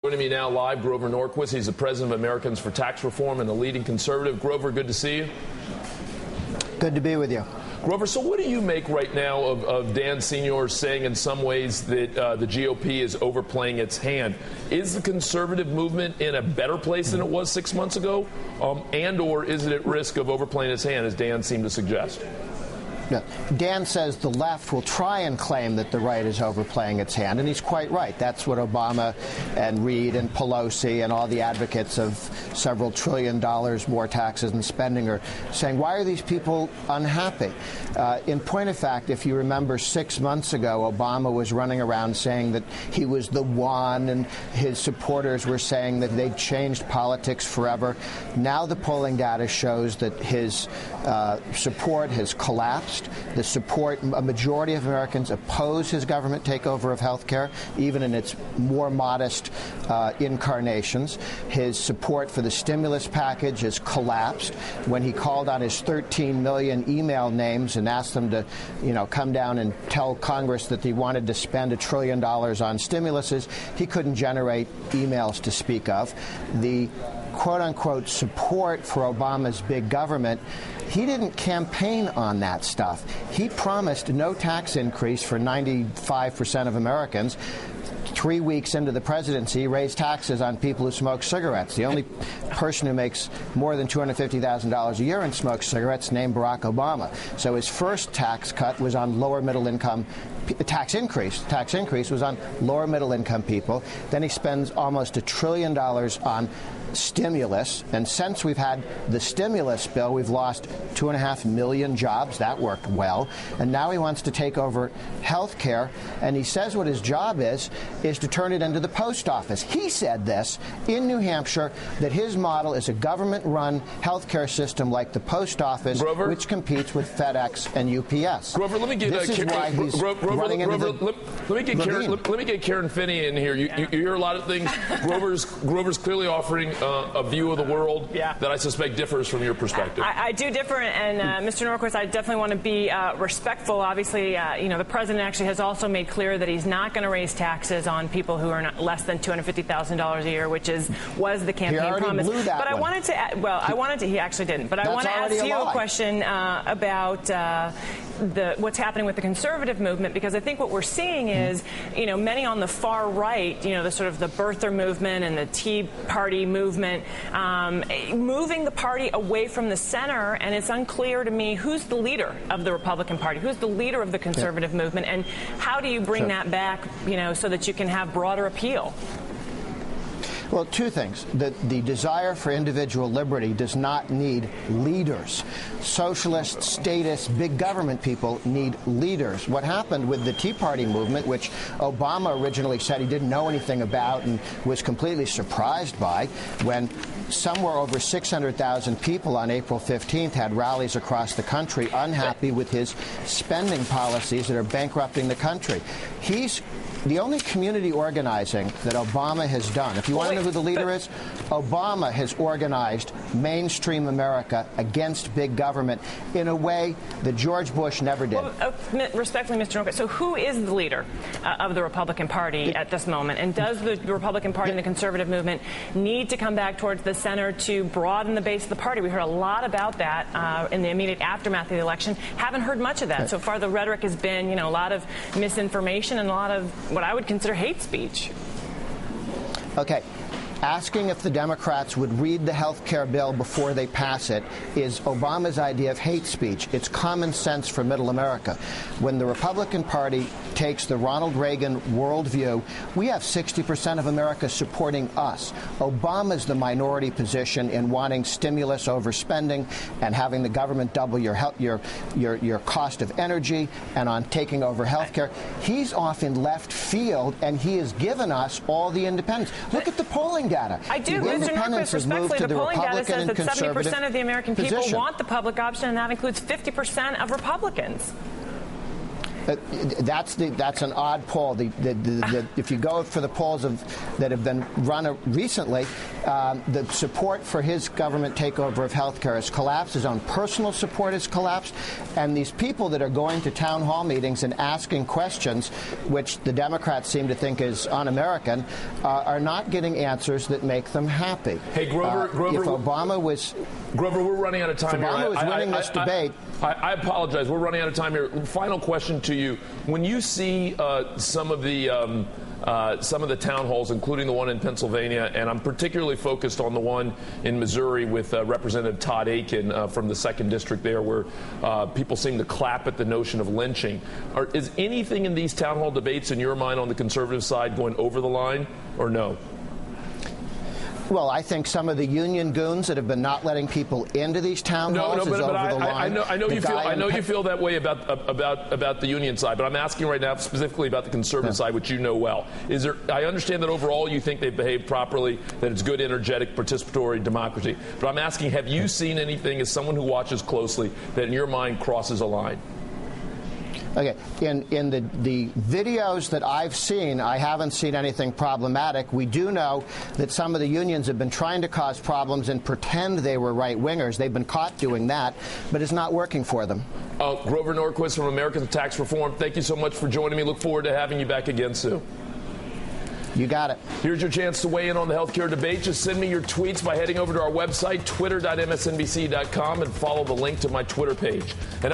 Joining me now live, Grover Norquist. He's the president of Americans for Tax Reform and a leading conservative. Grover, good to see you. Good to be with you. Grover, so what do you make right now of Dan Senior saying in some ways that the GOP is overplaying its hand? Is the conservative movement in a better place than it was 6 months ago? And or is it at risk of overplaying its hand, as Dan seemed to suggest? No. Dan says the left will try and claim that the right is overplaying its hand, and he's quite right. That's what Obama and Reid and Pelosi and all the advocates of several $1 trillion more taxes and spending are saying. Why are these people unhappy? In point of fact, if you remember 6 months ago, Obama was running around saying that he was the one, and his supporters were saying that they'd changed politics forever. Now the polling data shows that his support has collapsed. The support, a majority of Americans oppose his government takeover of health care, even in its more modest incarnations. His support for the stimulus package has collapsed. When he called on his 13 million email names and asked them to, come down and tell Congress that he wanted to spend $1 trillion on stimuluses, he couldn't generate emails to speak of. The quote-unquote support for Obama's big government, he didn't campaign on that stuff. He promised no tax increase for 95% of Americans. 3 weeks into the presidency, raised taxes on people who smoke cigarettes. The only person who makes more than $250,000 a year and smokes cigarettes named Barack Obama. So his first tax cut was on lower middle income. The tax increase was on lower middle income people. Then he spends almost $1 trillion on stimulus, and since we've had the stimulus bill, we've lost 2.5 million jobs. That worked well. And now he wants to take over health care, and he says what his job is to turn it into the post office. He said this in New Hampshire, that his model is a government-run health care system like the post office, Grover, which competes with FedEx and UPS. Grover, let me get let me get Karen Finney in here. You hear a lot of things. Grover's clearly offering a view of the world that I suspect differs from your perspective. I do differ, and Mr. Norquist, I definitely want to be respectful. Obviously, the president actually has also made clear that he's not going to raise taxes on people who are less than $250,000 a year, which was the campaign promise. But I wanted to. He actually didn't. But I want to ask you a question about what's happening with the conservative movement, because I think what we're seeing is, many on the far right, the sort of the birther movement and the Tea Party movement, moving the party away from the center, and it's unclear to me who's the leader of the Republican Party, who's the leader of the conservative movement, and how do you bring that back, so that you can have broader appeal? Well, two things. The desire for individual liberty does not need leaders. Socialists, statists, big government people need leaders. What happened with the Tea Party movement, which Obama originally said he didn't know anything about and was completely surprised by, when somewhere over 600,000 people on April 15th had rallies across the country unhappy with his spending policies that are bankrupting the country. He's the only community organizing that Obama has done. If you want to know who the leader is, Obama has organized mainstream America against big government in a way that George Bush never did. Well, respectfully, Mr. Norquist, so who is the leader of the Republican Party at this moment? And does the Republican Party and the conservative movement need to come back towards the center to broaden the base of the party? We heard a lot about that in the immediate aftermath of the election. Haven't heard much of that. So far, the rhetoric has been, a lot of misinformation and a lot of what I would consider hate speech. Okay. Asking if the Democrats would read the health care bill before they pass it is Obama's idea of hate speech. It's common sense for middle America. When the Republican Party takes the Ronald Reagan worldview, we have 60% of America supporting us. Obama's the minority position in wanting stimulus over spending and having the government double your cost of energy and on taking over health care. He's off in left field, and he has given us all the independence. Look at the polling data. I do, Mr. Norquist, respectfully, the polling data says that 70% of the American people want the public option, and that includes 50% of Republicans. That's an odd poll. If you go for the polls that have been run recently, The support for his government takeover of health care has collapsed. His own personal support has collapsed. And these people that are going to town hall meetings and asking questions, which the Democrats seem to think is un-American, are not getting answers that make them happy. Hey, Grover, if Obama was... Grover, we're running out of time here. If Obama was winning this debate... I apologize. We're running out of time here. Final question to you. When you see some of the town halls, including the one in Pennsylvania, and I'm particularly focused on the one in Missouri with Representative Todd Akin from the 2nd District there, where people seem to clap at the notion of lynching. Is anything in these town hall debates, in your mind, on the conservative side going over the line, or no? Well, I think some of the union goons that have been not letting people into these town halls is over the line. I know you feel that way about the union side, but I'm asking right now specifically about the conservative side, which you know well. I understand that overall you think they've behaved properly, that it's good, energetic, participatory democracy. But I'm asking, have you seen anything as someone who watches closely that in your mind crosses a line? Okay, in the videos that I've seen, I haven't seen anything problematic. We do know that some of the unions have been trying to cause problems and pretend they were right-wingers. They've been caught doing that, but it's not working for them. Grover Norquist from Americans for Tax Reform, thank you so much for joining me. Look forward to having you back again soon. You got it. Here's your chance to weigh in on the healthcare debate. Just send me your tweets by heading over to our website, twitter.msnbc.com, and follow the link to my Twitter page. And